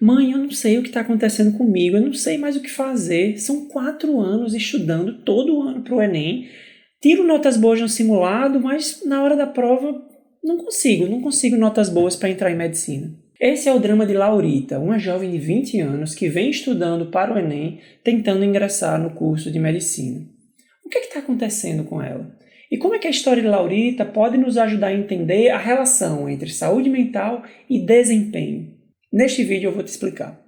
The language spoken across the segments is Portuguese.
Mãe, eu não sei o que está acontecendo comigo, eu não sei mais o que fazer. São 4 anos estudando todo ano para o Enem. Tiro notas boas no simulado, mas na hora da prova não consigo notas boas para entrar em medicina. Esse é o drama de Laurita, uma jovem de 20 anos que vem estudando para o Enem, tentando ingressar no curso de medicina. O que está acontecendo com ela? E como é que a história de Laurita pode nos ajudar a entender a relação entre saúde mental e desempenho? Neste vídeo eu vou te explicar.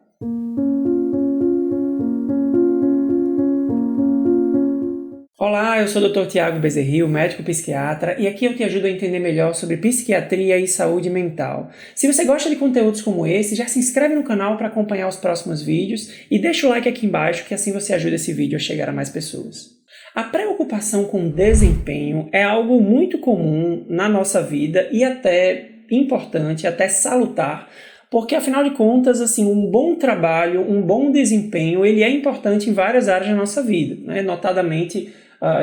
Olá, eu sou o Dr. Tiago Bezerril, médico psiquiatra, e aqui eu te ajudo a entender melhor sobre psiquiatria e saúde mental. Se você gosta de conteúdos como esse, já se inscreve no canal para acompanhar os próximos vídeos e deixa o like aqui embaixo que assim você ajuda esse vídeo a chegar a mais pessoas. A preocupação com desempenho é algo muito comum na nossa vida e até importante, até salutar, porque afinal de contas, assim, um bom trabalho, um bom desempenho, ele é importante em várias áreas da nossa vida, né? Notadamente,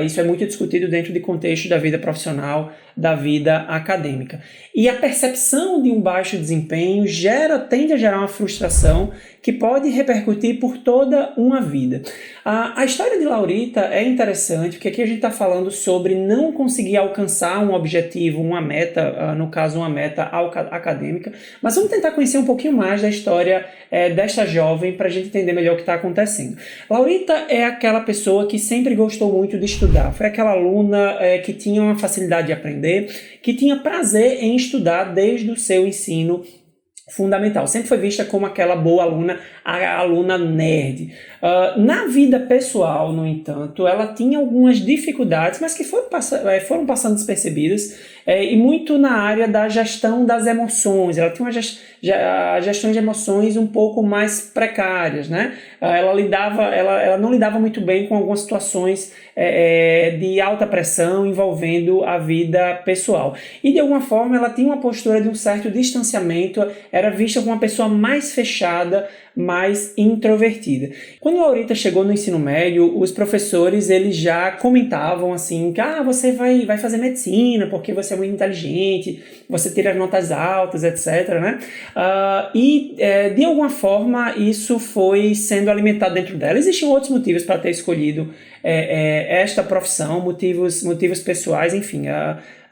isso é muito discutido dentro de contexto da vida profissional, da vida acadêmica. E a percepção de um baixo desempenho tende a gerar uma frustração que pode repercutir por toda uma vida. A história de Laurita é interessante porque aqui a gente está falando sobre não conseguir alcançar um objetivo, uma meta, no caso uma meta acadêmica, mas vamos tentar conhecer um pouquinho mais da história desta jovem para a gente entender melhor o que está acontecendo. Laurita é aquela pessoa que sempre gostou muito de estudar, foi aquela aluna que tinha uma facilidade de aprender, que tinha prazer em estudar desde o seu ensino fundamental. Sempre foi vista como aquela boa aluna, a aluna nerd. Na vida pessoal, no entanto, ela tinha algumas dificuldades, mas que foram passando despercebidas, e muito na área da gestão das emoções. Ela tinha uma gestão de emoções um pouco mais precárias, né? Ela não lidava muito bem com algumas situações de alta pressão envolvendo a vida pessoal. E de alguma forma ela tinha uma postura de um certo distanciamento, era vista como uma pessoa mais fechada, mais introvertida. Quando Laurita chegou no ensino médio, os professores eles já comentavam assim que você vai fazer medicina porque você é muito inteligente, você tira notas altas, etc, né? De alguma forma isso foi sendo alimentado dentro dela. Existiam outros motivos para ter escolhido esta profissão, motivos pessoais, enfim.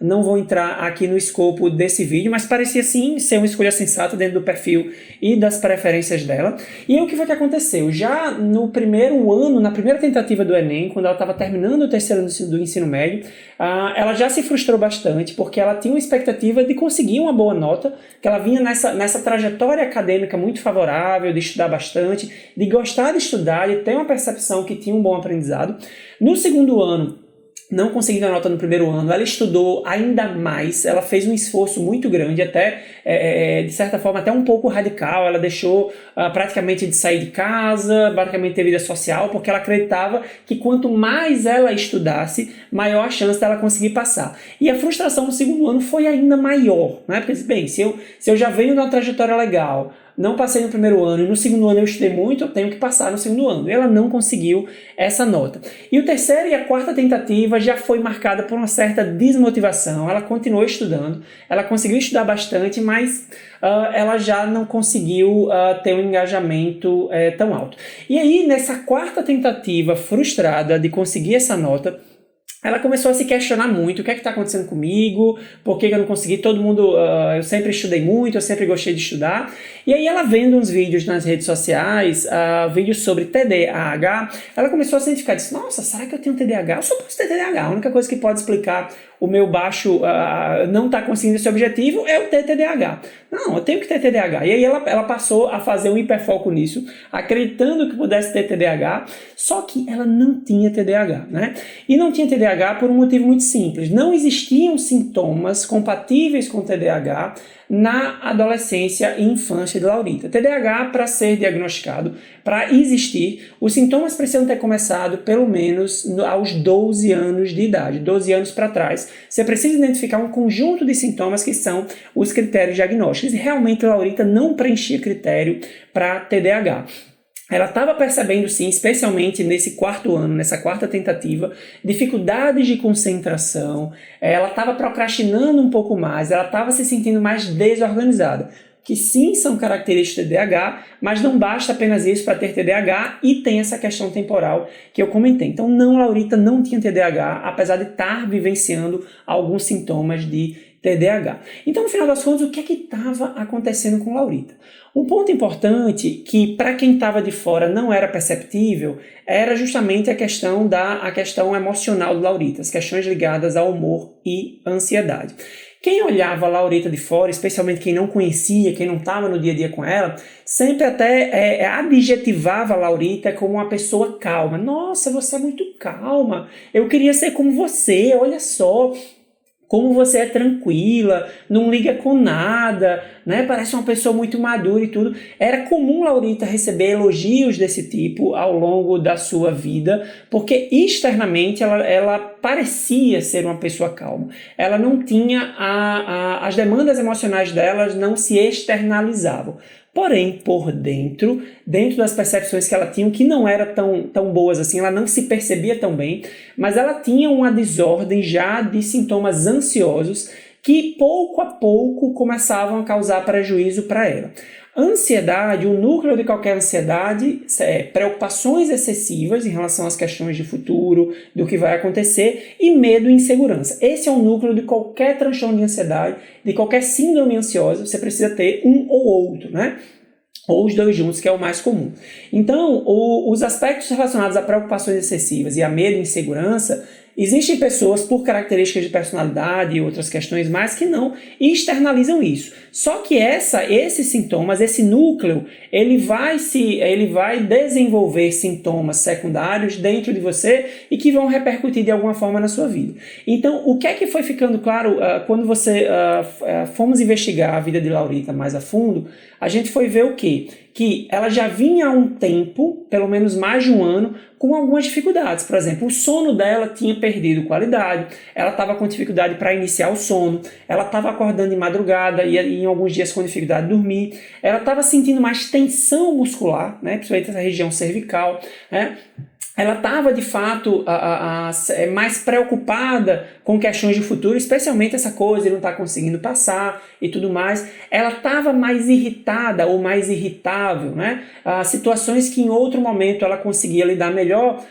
Não vou entrar aqui no escopo desse vídeo, mas parecia sim ser uma escolha sensata dentro do perfil e das preferências dela. E aí o que foi que aconteceu? Já no primeiro ano, na primeira tentativa do Enem, quando ela estava terminando o terceiro ano do ensino médio, ela já se frustrou bastante, porque ela tinha uma expectativa de conseguir uma boa nota, que ela vinha nessa trajetória acadêmica muito favorável, de estudar bastante, de gostar de estudar, de ter uma percepção que tinha um bom aprendizado. No segundo ano, não conseguindo a nota no primeiro ano, ela estudou ainda mais, ela fez um esforço muito grande, até de certa forma até um pouco radical. Ela deixou praticamente de sair de casa, praticamente ter vida social, porque ela acreditava que quanto mais ela estudasse, maior a chance dela conseguir passar. E a frustração no segundo ano foi ainda maior, né? Porque, bem, se eu já venho de uma trajetória legal, não passei no primeiro ano e no segundo ano eu estudei muito, eu tenho que passar no segundo ano. E ela não conseguiu essa nota. E o terceiro e a quarta tentativa já foi marcada por uma certa desmotivação. Ela continuou estudando, ela conseguiu estudar bastante, mas ela já não conseguiu ter um engajamento tão alto. E aí, nessa quarta tentativa frustrada de conseguir essa nota, ela começou a se questionar muito, o que é que está acontecendo comigo, por que eu não consegui, eu sempre estudei muito, eu sempre gostei de estudar. E aí ela vendo uns vídeos nas redes sociais, vídeos sobre TDAH, ela começou a se identificar, disse, nossa, será que eu tenho TDAH? Eu só posso ter TDAH, a única coisa que pode explicar o meu baixo não estar conseguindo esse objetivo é eu ter TDAH. Não, eu tenho que ter TDAH. E aí ela passou a fazer um hiperfoco nisso, acreditando que pudesse ter TDAH, só que ela não tinha TDAH, né? E não tinha TDAH por um motivo muito simples. Não existiam sintomas compatíveis com TDAH na adolescência e infância de Laurita. TDAH, para ser diagnosticado, para existir, os sintomas precisam ter começado pelo menos aos 12 anos de idade, 12 anos para trás. Você precisa identificar um conjunto de sintomas que são os critérios diagnósticos. E realmente Laurita não preenchia critério para TDAH. Ela estava percebendo, sim, especialmente nesse quarto ano, nessa quarta tentativa, dificuldades de concentração, ela estava procrastinando um pouco mais, ela estava se sentindo mais desorganizada. que sim são características de TDAH, mas não basta apenas isso para ter TDAH e tem essa questão temporal que eu comentei. Então, não, Laurita não tinha TDAH, apesar de estar vivenciando alguns sintomas de TDAH. Então, no final das contas, o que é que estava acontecendo com Laurita? Um ponto importante que para quem estava de fora não era perceptível era justamente a questão emocional de Laurita, as questões ligadas ao humor e ansiedade. Quem olhava a Laurita de fora, especialmente quem não conhecia, quem não estava no dia a dia com ela, sempre até adjetivava a Laurita como uma pessoa calma. Nossa, você é muito calma, eu queria ser como você, olha só como você é tranquila, não liga com nada, né? Parece uma pessoa muito madura e tudo. Era comum Laurita receber elogios desse tipo ao longo da sua vida, porque externamente ela parecia ser uma pessoa calma. Ela não tinha as demandas emocionais delas não se externalizavam. Porém, por dentro das percepções que ela tinha, que não eram tão boas assim, ela não se percebia tão bem, mas ela tinha uma desordem já de sintomas ansiosos que pouco a pouco começavam a causar prejuízo para ela. Ansiedade, o núcleo de qualquer ansiedade é preocupações excessivas em relação às questões de futuro, do que vai acontecer, e medo e insegurança. Esse é o núcleo de qualquer transtorno de ansiedade, de qualquer síndrome ansiosa, você precisa ter um ou outro, né? Ou os dois juntos, que é o mais comum. Então, os aspectos relacionados a preocupações excessivas e a medo e insegurança, existem pessoas por características de personalidade e outras questões mais que não externalizam isso. Só que esses sintomas, esse núcleo, ele vai desenvolver sintomas secundários dentro de você e que vão repercutir de alguma forma na sua vida. Então, o que é que foi ficando claro quando fomos investigar a vida de Laurita mais a fundo? A gente foi ver o quê? Que ela já vinha há um tempo, pelo menos mais de um ano, com algumas dificuldades. Por exemplo, o sono dela tinha perdido qualidade, ela estava com dificuldade para iniciar o sono, ela estava acordando de madrugada e em alguns dias com dificuldade de dormir, ela estava sentindo mais tensão muscular, né, principalmente essa região cervical, né? Ela estava, de fato, mais preocupada com questões de futuro, especialmente essa coisa de não estar conseguindo passar e tudo mais. Ela estava mais irritada ou mais irritável, né? Situações que em outro momento ela conseguia lidar melhor,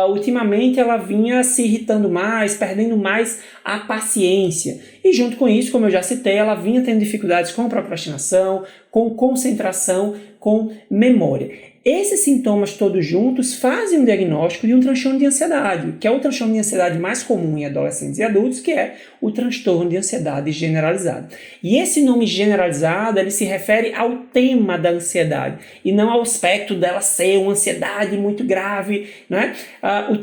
ultimamente ela vinha se irritando mais, perdendo mais a paciência. E junto com isso, como eu já citei, ela vinha tendo dificuldades com procrastinação, com concentração, com memória. Esses sintomas todos juntos fazem um diagnóstico de um transtorno de ansiedade, que é o transtorno de ansiedade mais comum em adolescentes e adultos, que é o transtorno de ansiedade generalizada. E esse nome generalizado, ele se refere ao tema da ansiedade, e não ao aspecto dela ser uma ansiedade muito grave, né? O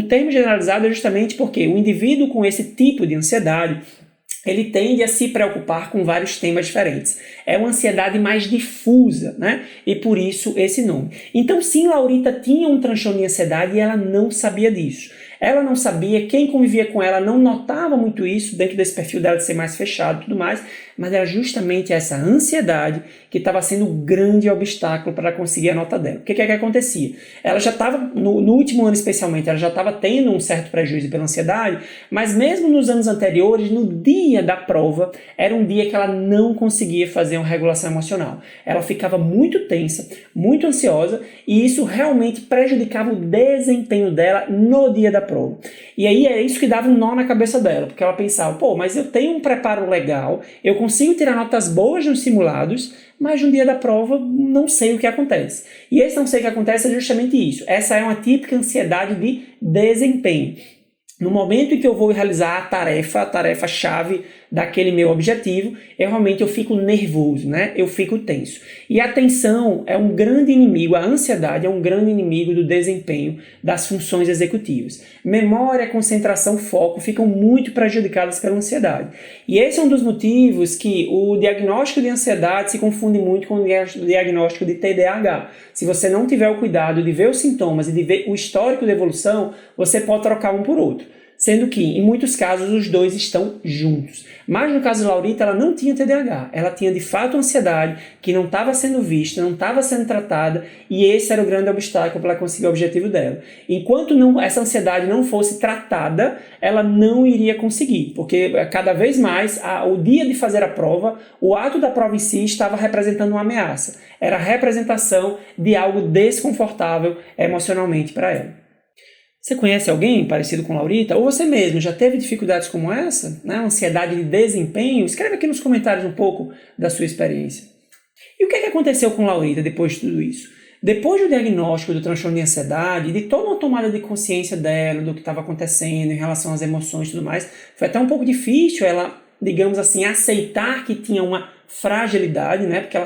termo generalizado é justamente porque o indivíduo com esse tipo de ansiedade, ele tende a se preocupar com vários temas diferentes. É uma ansiedade mais difusa, né? E por isso esse nome. Então, sim, Laurita tinha um transtorno de ansiedade e ela não sabia disso. Ela não sabia, quem convivia com ela não notava muito isso, dentro desse perfil dela de ser mais fechado e tudo mais, mas era justamente essa ansiedade que estava sendo um grande obstáculo para conseguir a nota dela. O que é que acontecia? Ela já estava, no último ano especialmente, ela já estava tendo um certo prejuízo pela ansiedade, mas mesmo nos anos anteriores, no dia da prova, era um dia que ela não conseguia fazer uma regulação emocional. Ela ficava muito tensa, muito ansiosa, e isso realmente prejudicava o desempenho dela no dia da prova. E aí é isso que dava um nó na cabeça dela, porque ela pensava, mas eu tenho um preparo legal, eu consigo tirar notas boas nos simulados, mas no dia da prova não sei o que acontece. E esse não sei o que acontece é justamente isso. Essa é uma típica ansiedade de desempenho. No momento em que eu vou realizar a tarefa-chave daquele meu objetivo, eu fico nervoso, né? Eu fico tenso. E a tensão é um grande inimigo, a ansiedade é um grande inimigo do desempenho das funções executivas. Memória, concentração, foco ficam muito prejudicadas pela ansiedade. E esse é um dos motivos que o diagnóstico de ansiedade se confunde muito com o diagnóstico de TDAH. Se você não tiver o cuidado de ver os sintomas e de ver o histórico de evolução, você pode trocar um por outro. sendo que, em muitos casos, os dois estão juntos. Mas no caso de Laurita, ela não tinha TDAH, ela tinha de fato ansiedade que não estava sendo vista, não estava sendo tratada, e esse era o grande obstáculo para ela conseguir o objetivo dela. Enquanto essa ansiedade não fosse tratada, ela não iria conseguir, porque cada vez mais, o dia de fazer a prova, o ato da prova em si estava representando uma ameaça, era a representação de algo desconfortável emocionalmente para ela. Você conhece alguém parecido com Laurita? Ou você mesmo já teve dificuldades como essa? Né? Ansiedade de desempenho? Escreve aqui nos comentários um pouco da sua experiência. E o que aconteceu com Laurita depois de tudo isso? Depois do diagnóstico do transtorno de ansiedade, de toda uma tomada de consciência dela, do que estava acontecendo em relação às emoções e tudo mais, foi até um pouco difícil ela, digamos assim, aceitar que tinha uma fragilidade, né? Porque ela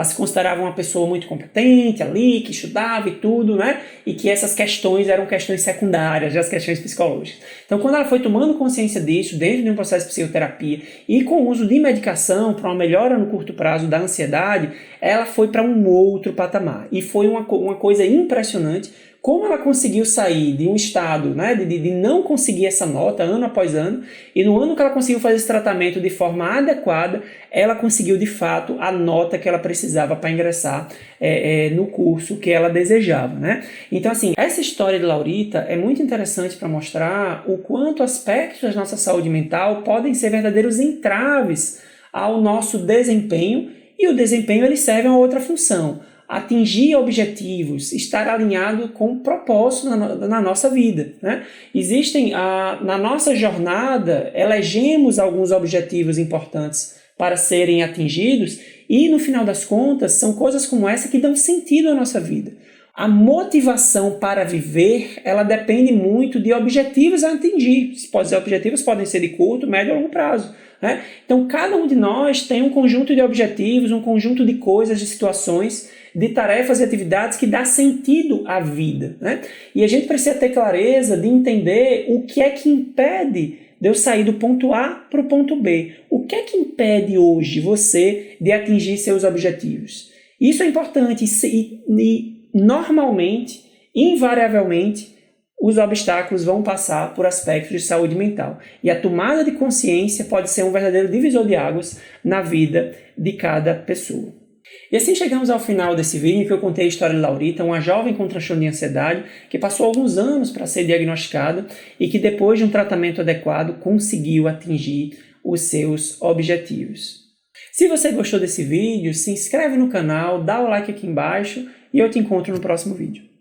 se considerava uma pessoa muito competente ali, que estudava e tudo, né? E que essas questões eram questões secundárias, as questões psicológicas. Então, quando ela foi tomando consciência disso, dentro de um processo de psicoterapia e com o uso de medicação para uma melhora no curto prazo da ansiedade, ela foi para um outro patamar. E foi uma coisa impressionante como ela conseguiu sair de um estado, né, de não conseguir essa nota ano após ano, e no ano que ela conseguiu fazer esse tratamento de forma adequada, ela conseguiu de fato a nota que ela precisava para ingressar no curso que ela desejava, né? Então, assim, essa história de Laurita é muito interessante para mostrar o quanto aspectos da nossa saúde mental podem ser verdadeiros entraves ao nosso desempenho, e o desempenho ele serve a outra função: atingir objetivos, estar alinhado com o propósito na nossa vida, né? Na nossa jornada, elegemos alguns objetivos importantes para serem atingidos e, no final das contas, são coisas como essa que dão sentido à nossa vida. A motivação para viver, ela depende muito de objetivos a atingir. Objetivos podem ser de curto, médio ou longo prazo, né? Então, cada um de nós tem um conjunto de objetivos, um conjunto de coisas, de situações, de tarefas e atividades que dá sentido à vida, né? E a gente precisa ter clareza de entender o que é que impede de eu sair do ponto A para o ponto B. O que é que impede hoje você de atingir seus objetivos? Isso é importante e normalmente, invariavelmente, os obstáculos vão passar por aspectos de saúde mental. E a tomada de consciência pode ser um verdadeiro divisor de águas na vida de cada pessoa. E assim chegamos ao final desse vídeo em que eu contei a história de Laurita, uma jovem com transtorno de ansiedade que passou alguns anos para ser diagnosticada e que depois de um tratamento adequado conseguiu atingir os seus objetivos. Se você gostou desse vídeo, se inscreve no canal, dá o like aqui embaixo e eu te encontro no próximo vídeo.